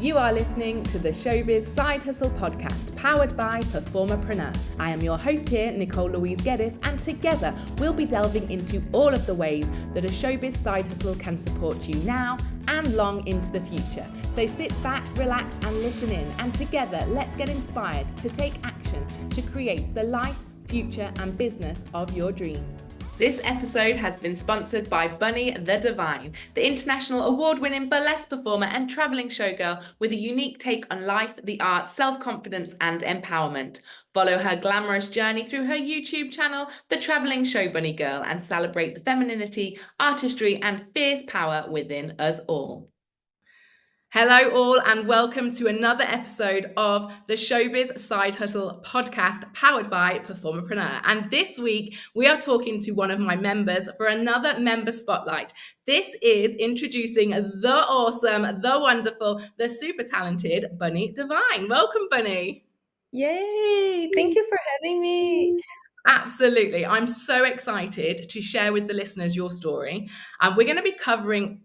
You are listening to the Showbiz Side Hustle podcast, powered by PerformerPreneur. I am your host here, Nicole Louise Geddes, and together we'll be delving into all of the ways that a showbiz side hustle can support you now and long into the future. So sit back, relax, and listen in, and together let's get inspired to take action to create the life, future, and business of your dreams. This episode has been sponsored by Bunny the Divine, the international award-winning burlesque performer and travelling showgirl with a unique take on life, the arts, self-confidence and empowerment. Follow her glamorous journey through her YouTube channel, The Travelling Show Bunny Girl, and celebrate the femininity, artistry and fierce power within us all. Hello all and welcome to another episode of the Showbiz Side Hustle podcast powered by PerformerPreneur. And this week we are talking to one of my members for another member spotlight. This is introducing the awesome, the wonderful, the super talented Bunny Divine. Welcome, Bunny. Yay! Thank you for having me. Absolutely. I'm so excited to share with the listeners your story. We're going to be covering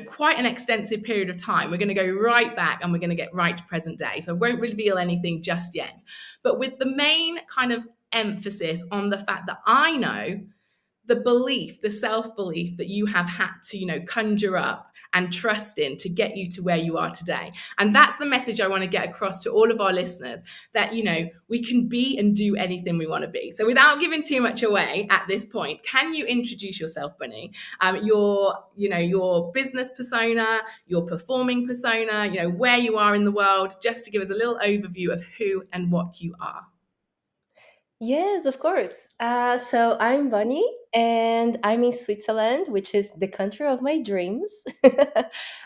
quite an extensive period of time. We're going to go right back and we're going to get right to present day. So I won't reveal anything just yet, but with the main kind of emphasis on the fact that I know the belief, the self-belief that you have had to, conjure up and trust in to get you to where you are today. And that's the message I want to get across to all of our listeners, that, we can be and do anything we want to be. So without giving too much away at this point, can you introduce yourself, Bunny? Your business persona, your performing persona, where you are in the world, just to give us a little overview of who and what you are. Yes, of course. So I'm Bunny and I'm in Switzerland, which is the country of my dreams.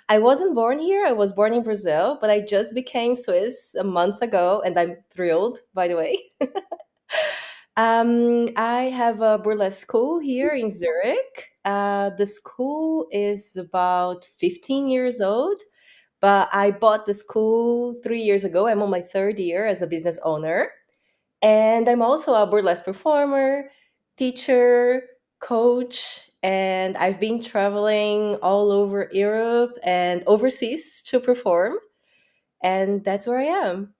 I wasn't born here. I was born in Brazil, but I just became Swiss a month ago and I'm thrilled, by the way. I have a burlesque school here in Zurich. The school is about 15 years old, but I bought the school 3 years ago. I'm on my third year as a business owner. And I'm also a burlesque performer, teacher, coach, and I've been traveling all over Europe and overseas to perform. And that's where I am.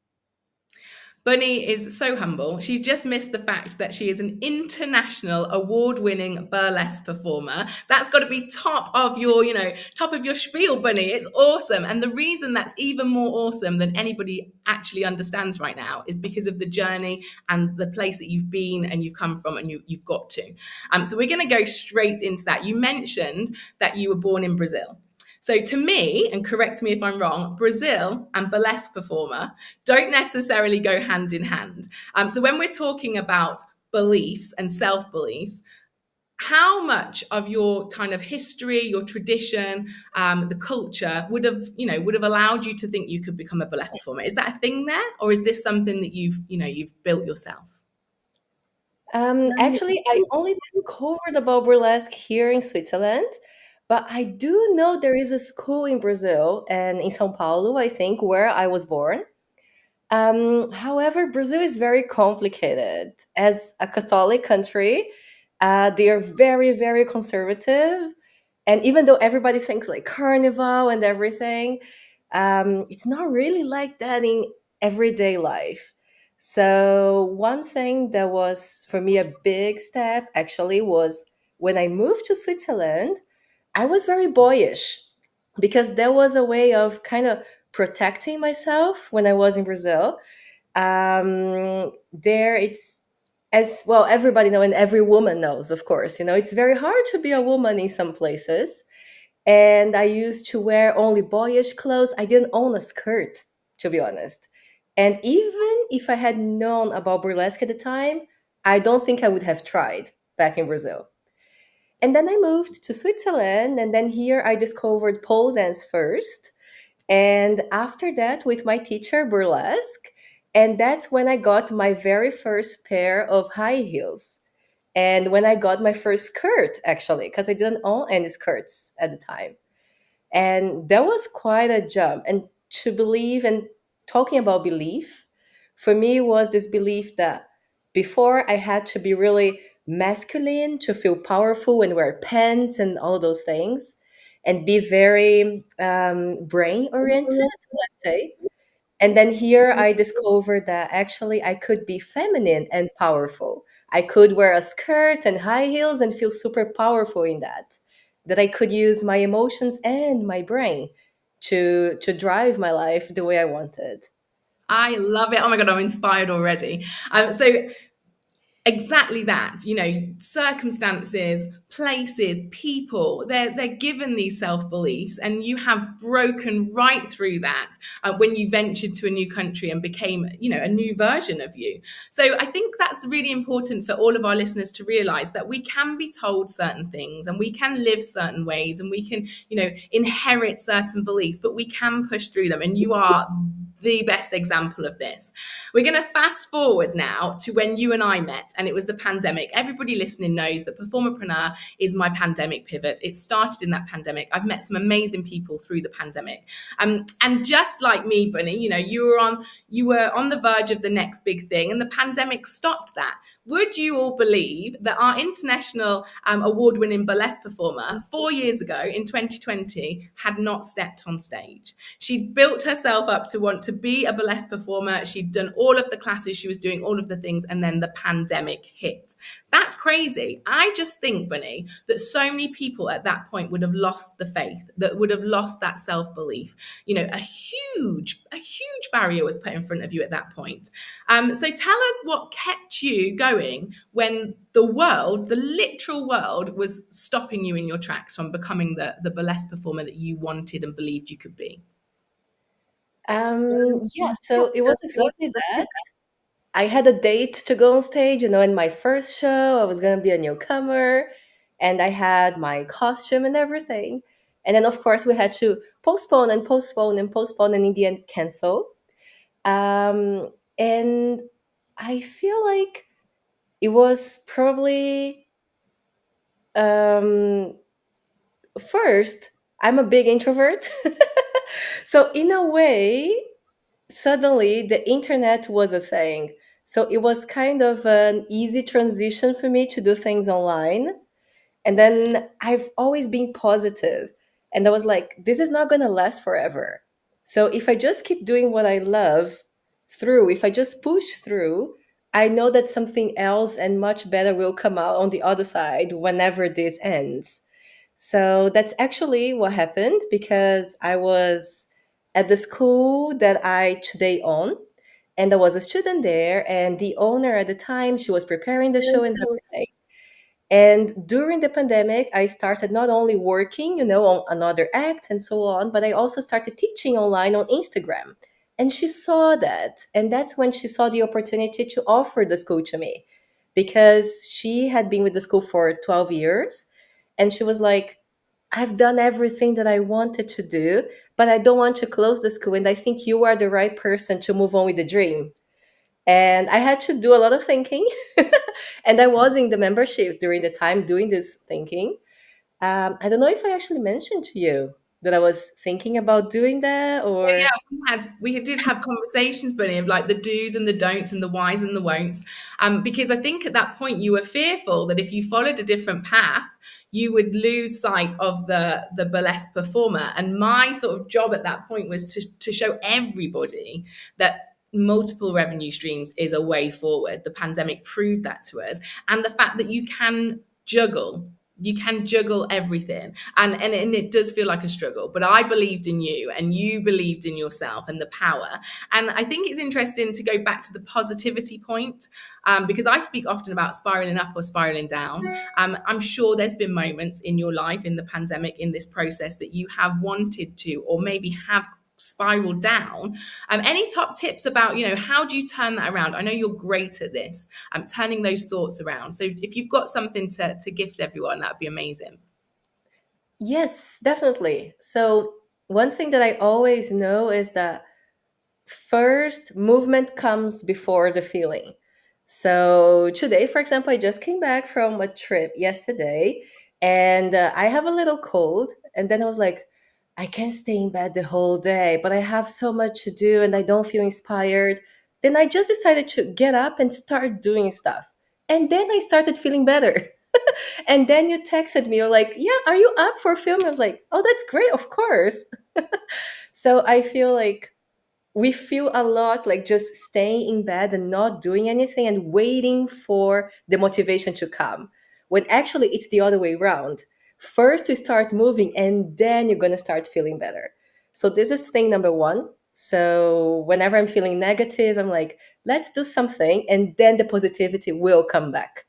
Bunny is so humble. She just missed the fact that she is an international award-winning burlesque performer. That's got to be top of your spiel, Bunny. It's awesome. And the reason that's even more awesome than anybody actually understands right now is because of the journey and the place that you've been and you've come from and you've got to. So we're going to go straight into that. You mentioned that you were born in Brazil. So to me, and correct me if I'm wrong, Brazil and burlesque performer don't necessarily go hand in hand. So when we're talking about beliefs and self-beliefs, how much of your kind of history, your tradition, the culture would have allowed you to think you could become a burlesque performer? Is that a thing there, or is this something that you've built yourself? Actually, I only discovered about burlesque here in Switzerland. But I do know there is a school in Brazil and in São Paulo, I think, where I was born. However, Brazil is very complicated. As a Catholic country, they are very, very conservative. And even though everybody thinks like carnival and everything, it's not really like that in everyday life. So one thing that was for me a big step actually was when I moved to Switzerland. I was very boyish because there was a way of kind of protecting myself when I was in Brazil. There, it's as well, everybody knows, and every woman knows, of course, it's very hard to be a woman in some places. And I used to wear only boyish clothes. I didn't own a skirt, to be honest. And even if I had known about burlesque at the time, I don't think I would have tried back in Brazil. And then I moved to Switzerland, and then here I discovered pole dance first. And after that, with my teacher, burlesque. And that's when I got my very first pair of high heels. And when I got my first skirt, actually, because I didn't own any skirts at the time. And that was quite a jump. And to believe, and talking about belief, for me was this belief that before I had to be really masculine to feel powerful and wear pants and all those things. and be very brain oriented, let's say. And then here I discovered that actually I could be feminine and powerful. I could wear a skirt and high heels and feel super powerful in that. That I could use my emotions and my brain to drive my life the way I wanted. I love it. Oh my God, I'm inspired already. So exactly that, circumstances, places, people, they're given these self-beliefs, and you have broken right through that when you ventured to a new country and became, a new version of you. So I think that's really important for all of our listeners to realize that we can be told certain things and we can live certain ways and we can, inherit certain beliefs, but we can push through them, and you are the best example of this. We're going to fast forward now to when you and I met, and it was the pandemic. Everybody listening knows that PerformerPreneur is my pandemic pivot. It started in that pandemic. I've met some amazing people through the pandemic. And just like me, Bunny, you were on the verge of the next big thing, and the pandemic stopped that. Would you all believe that our international award-winning burlesque performer 4 years ago in 2020 had not stepped on stage? She'd built herself up to want to be a burlesque performer. She'd done all of the classes, she was doing all of the things, and then the pandemic hit. That's crazy. I just think, Bunny, that so many people at that point would have lost the faith, that would have lost that self-belief. A huge barrier was put in front of you at that point. So tell us what kept you going when the world, the literal world, was stopping you in your tracks from becoming the burlesque performer that you wanted and believed you could be. Yeah, so it was exactly that. I had a date to go on stage, in my first show. I was going to be a newcomer, and I had my costume and everything. And then, of course, we had to postpone and postpone and postpone, and in the end, cancel. And I feel like it was probably um, first, I'm a big introvert. So, in a way, suddenly the internet was a thing. So it was kind of an easy transition for me to do things online. And then I've always been positive. And I was like, this is not going to last forever. So if I just keep doing what I love if I just push through, I know that something else and much better will come out on the other side whenever this ends. So that's actually what happened because I was at the school that I today own, and there was a student there, and the owner at the time, she was preparing the show and everything. And during the pandemic, I started not only working, on another act and so on, but I also started teaching online on Instagram. And she saw that. And that's when she saw the opportunity to offer the school to me because she had been with the school for 12 years. And she was like, I've done everything that I wanted to do, but I don't want to close the school. And I think you are the right person to move on with the dream. And I had to do a lot of thinking. And I was in the membership during the time doing this thinking. I don't know if I actually mentioned to you that I was thinking about doing that Yeah, or. we did have conversations, Bunny, of like the do's and the don'ts and the whys and the won'ts. Because I think at that point you were fearful that if you followed a different path, you would lose sight of the burlesque performer. And my sort of job at that point was to show everybody that multiple revenue streams is a way forward. The pandemic proved that to us, and the fact that juggle you can juggle everything, and it does feel like a struggle, but I believed in you and you believed in yourself and the power. And I think it's interesting to go back to the positivity point, because I speak often about spiraling up or spiraling down. I'm sure there's been moments in your life in the pandemic, in this process, that you have wanted to or maybe have spiral down. Any top tips about, how do you turn that around? I know you're great at this, turning those thoughts around. So if you've got something to gift everyone, that'd be amazing. Yes, definitely. So, one thing that I always know is that first movement comes before the feeling. So today, for example, I just came back from a trip yesterday, and I have a little cold. And then I was like, I can't stay in bed the whole day, but I have so much to do and I don't feel inspired. Then I just decided to get up and start doing stuff. And then I started feeling better. And then you texted me, you're like, yeah, are you up for film? I was like, oh, that's great, of course. So I feel like we feel a lot like just staying in bed and not doing anything and waiting for the motivation to come, when actually it's the other way around. First you start moving and then you're going to start feeling better. So this is thing number one. So whenever I'm feeling negative, I'm like, let's do something, and then the positivity will come back.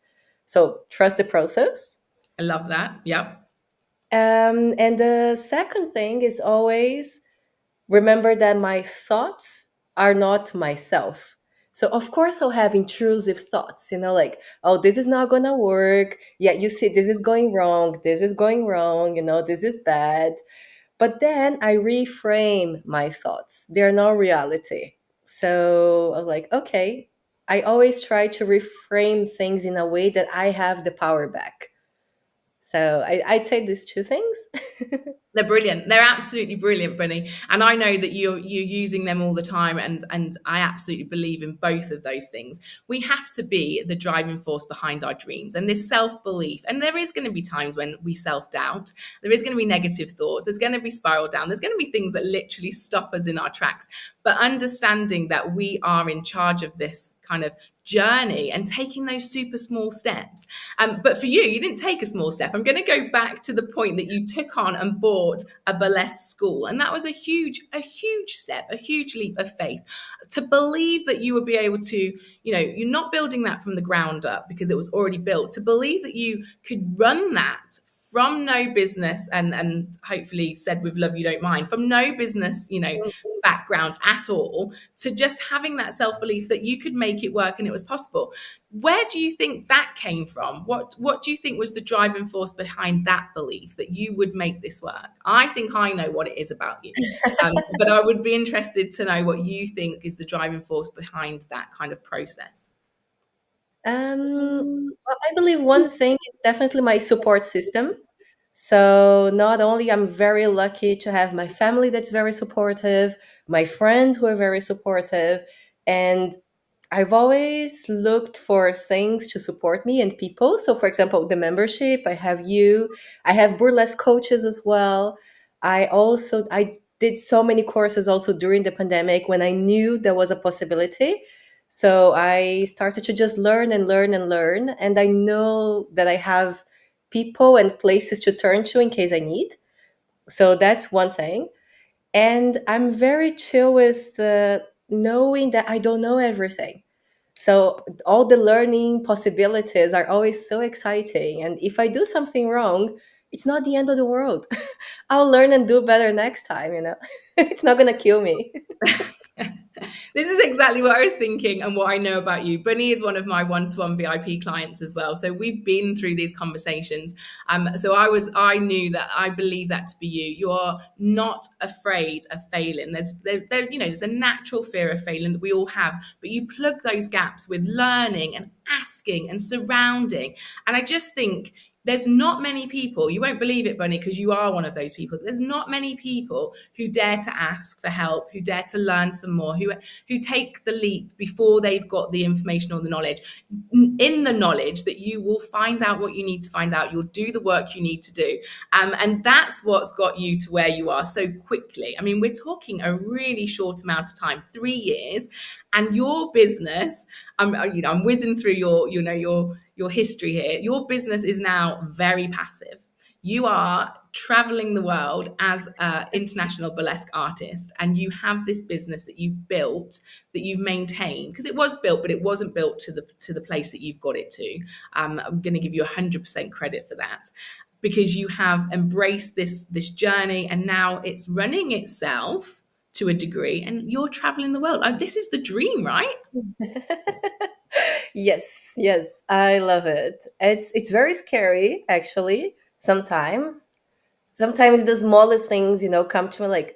So trust the process. I love that. Yep. And the second thing is always remember that my thoughts are not myself. So of course I'll have intrusive thoughts, like, oh, this is not gonna work. Yeah, you see, this is going wrong. This is going wrong. This is bad. But then I reframe my thoughts. They're not reality. So I was like, okay, I always try to reframe things in a way that I have the power back. So I'd say these two things. They're brilliant. They're absolutely brilliant, Bunny. And I know that you're using them all the time, and I absolutely believe in both of those things. We have to be the driving force behind our dreams and this self-belief. And there is going to be times when we self-doubt. There is going to be negative thoughts. There's going to be spiral down. There's going to be things that literally stop us in our tracks. But understanding that we are in charge of this kind of journey and taking those super small steps. But for you didn't take a small step. I'm going to go back to the point that you took on and bought a burlesque school. And that was a huge step, a huge leap of faith to believe that you would be able to, you're not building that from the ground up because it was already built, to believe that you could run that from no business and hopefully said with love, you don't mind, from no business, background at all, to just having that self-belief that you could make it work and it was possible. Where do you think that came from? What do you think was the driving force behind that belief that you would make this work? I think I know what it is about you, but I would be interested to know what you think is the driving force behind that kind of process. Well, I believe one thing is definitely my support system. So not only I'm very lucky to have my family that's very supportive, my friends who are very supportive, and I've always looked for things to support me and people. So, for example, the membership, I have you, I have burlesque coaches as well. I did so many courses also during the pandemic when I knew there was a possibility. So I started to just learn and learn and learn. And I know that I have people and places to turn to in case I need. So that's one thing. And I'm very chill with knowing that I don't know everything. So all the learning possibilities are always so exciting. And if I do something wrong, it's not the end of the world. I'll learn and do better next time. It's not going to kill me. This is exactly what I was thinking and what I know about you. Bunny is one of my one-to-one VIP clients as well. So we've been through these conversations. So I knew that I believe that to be you. You're not afraid of failing. There's a natural fear of failing that we all have, but you plug those gaps with learning and asking and surrounding. And I just think there's not many people, you won't believe it, Bunny, because you are one of those people. There's not many people who dare to ask for help, who dare to learn some more, who take the leap before they've got the information or the knowledge, in the knowledge that you will find out what you need to find out. You'll do the work you need to do. And that's what's got you to where you are so quickly. I mean, we're talking a really short amount of time, 3 years, and your business, I'm whizzing through your history here. Your business is now very passive. You are traveling the world as an international burlesque artist, and you have this business that you've built, that you've maintained, because it was built, but it wasn't built to the place that you've got it to. I'm going to give you 100% credit for that, because you have embraced this journey, and now it's running itself to a degree, and you're traveling the world. This is the dream, right? Yes, yes, I love it. It's very scary, actually. Sometimes the smallest things, come to me like,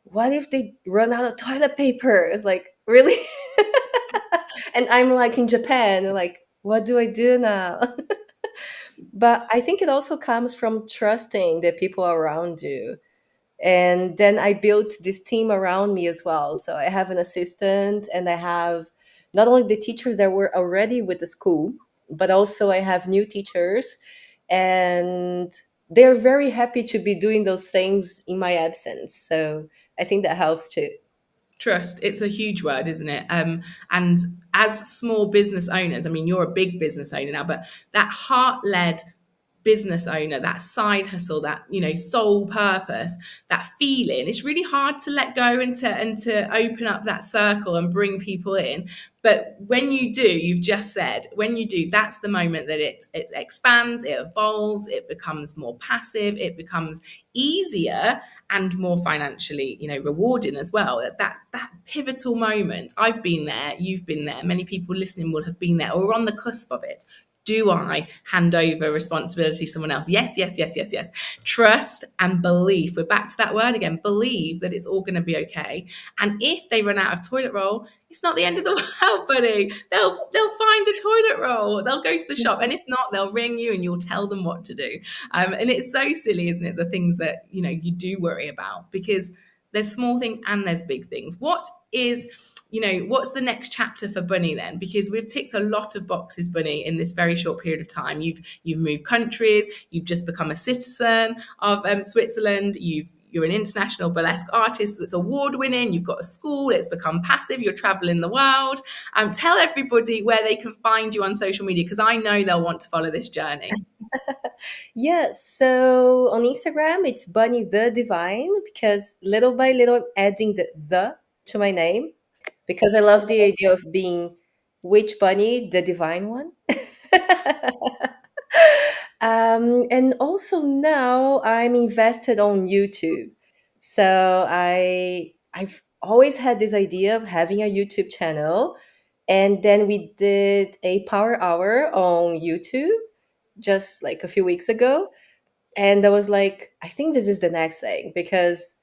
what if they run out of toilet paper? It's like, really? And I'm like in Japan, like, what do I do now? But I think it also comes from trusting the people around you. And then I built this team around me as well. So I have an assistant, and I have not only the teachers that were already with the school, but also I have new teachers, and they're very happy to be doing those things in my absence. So I think that helps too. Trust, it's a huge word, isn't it? And as small business owners, I mean, you're a big business owner now, but that heart-led business owner, that side hustle, that, you know, sole purpose, that feeling, it's really hard to let go and to open up that circle and bring people in. But when you do, you've just said, when you do, that's the moment that it expands, it evolves, it becomes more passive, it becomes easier and more financially, you know, rewarding as well. That pivotal moment, I've been there, you've been there, many people listening will have been there or on the cusp of it. Do I hand over responsibility to someone else? Yes, yes, yes, yes, yes. Trust and belief. We're back to that word again. Believe that it's all going to be okay. And if they run out of toilet roll, it's not the end of the world, buddy. They'll find a toilet roll. They'll go to the shop, and if not, they'll ring you and you'll tell them what to do. And it's so silly, isn't it? The things that, you know, you do worry about, because there's small things and there's big things. What is, you know, what's the next chapter for Bunny then? Because we've ticked a lot of boxes, Bunny, in this very short period of time. You've moved countries. You've just become a citizen of Switzerland. You're an international burlesque artist that's award-winning. You've got a school. It's become passive. You're traveling the world. Tell everybody where they can find you on social media, because I know they'll want to follow this journey. Yes, so on Instagram, it's Bunny the Divine, because little by little, I'm adding the to my name, because I love the idea of being which bunny, the divine one. And also now I'm invested on YouTube. So I've always had this idea of having a YouTube channel. And then we did a power hour on YouTube just like a few weeks ago. And I was like, I think this is the next thing, because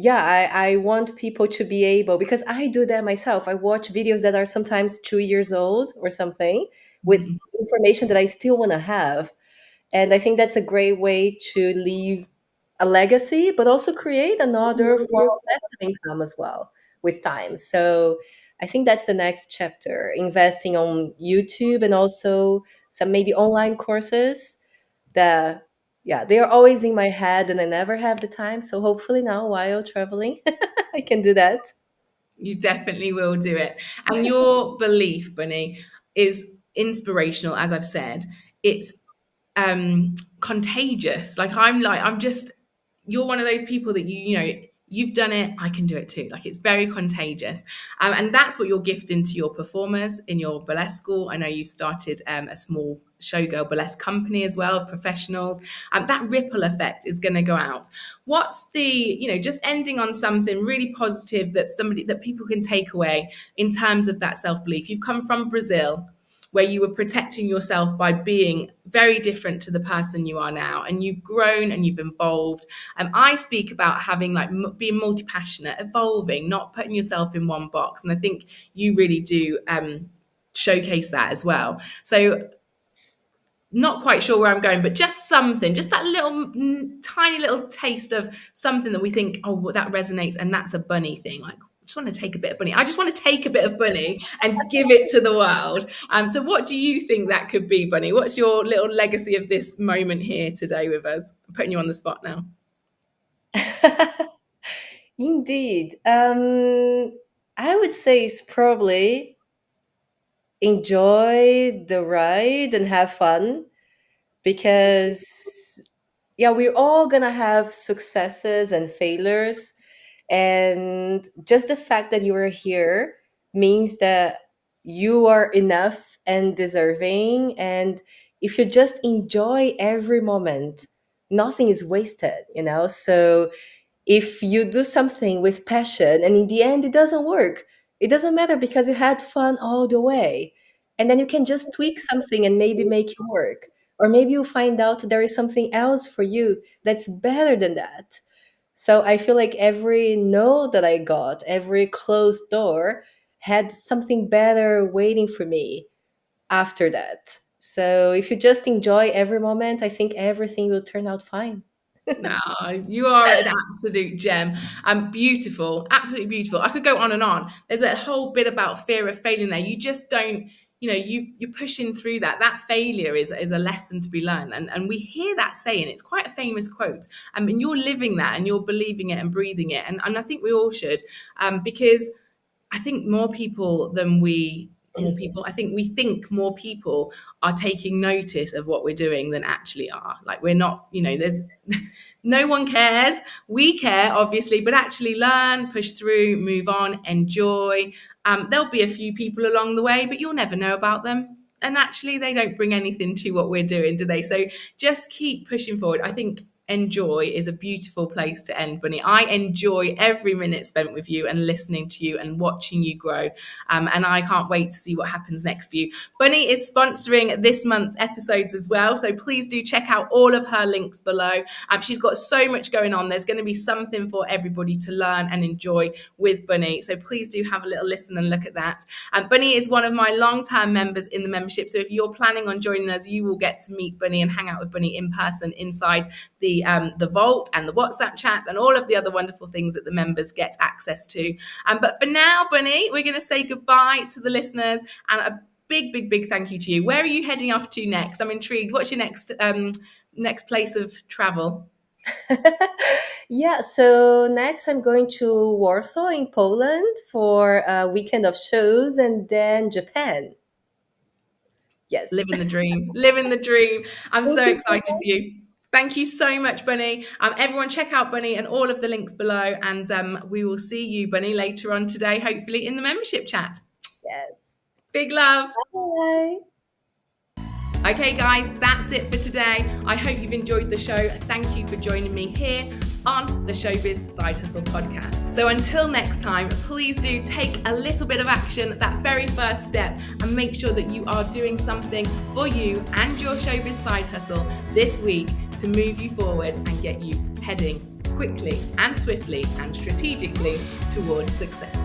yeah, I want people to be able, because I do that myself. I watch videos that are sometimes 2 years old or something with information that I still want to have. And I think that's a great way to leave a legacy, but also create another form of passive income as well with time. So I think that's the next chapter, investing on YouTube and also some maybe online courses that, yeah, they're always in my head and I never have the time. So hopefully now while traveling, I can do that. You definitely will do it. And your belief, Bunny, is inspirational, as I've said. It's contagious. I'm just, you're one of those people that you know, you've done it, I can do it too. Like, it's very contagious. And that's what you're gifting to your performers in your burlesque school. I know you started a small showgirl burlesque company as well, of professionals. That ripple effect is going to go out. What's the, you know, just ending on something really positive that people can take away in terms of that self-belief. You've come from Brazil, where you were protecting yourself by being very different to the person you are now, and you've grown and you've evolved. I speak about having being multi-passionate, evolving, not putting yourself in one box, and I think you really do showcase that as well. So not quite sure where I'm going, but just something, just that little tiny little taste of something that we think, oh, well, that resonates, and that's a Bunny thing. Like, I just want to take a bit of Bunny. I just want to take a bit of Bunny and give it to the world. So what do you think that could be, Bunny? What's your little legacy of this moment here today with us? I'm putting you on the spot now. Indeed. I would say it's probably enjoy the ride and have fun, because yeah, we're all gonna have successes and failures, and just the fact that you are here means that you are enough and deserving. And if you just enjoy every moment, nothing is wasted, you know. So if you do something with passion and in the end it doesn't work, it doesn't matter, because you had fun all the way. And then you can just tweak something and maybe make it work. Or maybe you find out there is something else for you that's better than that. So I feel like every no that I got, every closed door had something better waiting for me after that. So if you just enjoy every moment, I think everything will turn out fine. No, you are an absolute gem. Beautiful, absolutely beautiful. I could go on and on. There's a whole bit about fear of failing there. You just don't, you're pushing through that failure is a lesson to be learned, and we hear that saying. It's quite a famous quote. And you're living that, and you're believing it and breathing it, and I think we all should, because I think more people I think we think more people are taking notice of what we're doing than actually are. Like, we're not, there's no one cares. We care, obviously, but actually learn, push through, move on, enjoy. There'll be a few people along the way, but you'll never know about them. And actually, they don't bring anything to what we're doing, do they? So just keep pushing forward. I think enjoy is a beautiful place to end, Bunny. I enjoy every minute spent with you and listening to you and watching you grow. And I can't wait to see what happens next for you. Bunny is sponsoring this month's episodes as well, so please do check out all of her links below. She's got so much going on. There's going to be something for everybody to learn and enjoy with Bunny, so please do have a little listen and look at that. Bunny is one of my long-term members in the membership, so if you're planning on joining us, you will get to meet Bunny and hang out with Bunny in person inside the vault and the WhatsApp chat and all of the other wonderful things that the members get access to. But for now, Bunny, we're going to say goodbye to the listeners, and a big thank you to you. Where are you heading off to next? I'm intrigued. What's your next place of travel? Yeah, so next I'm going to Warsaw in Poland for a weekend of shows, and then Japan. Yes. Living the dream. Living the dream. I'm Thank so you excited so for you. Thank you so much, Bunny. Everyone check out Bunny and all of the links below. And we will see you, Bunny, later on today, hopefully in the membership chat. Yes. Big love. Bye. Okay, guys, that's it for today. I hope you've enjoyed the show. Thank you for joining me here on the Showbiz Side Hustle podcast. So until next time, please do take a little bit of action, that very first step, and make sure that you are doing something for you and your Showbiz Side Hustle this week to move you forward and get you heading quickly and swiftly and strategically towards success.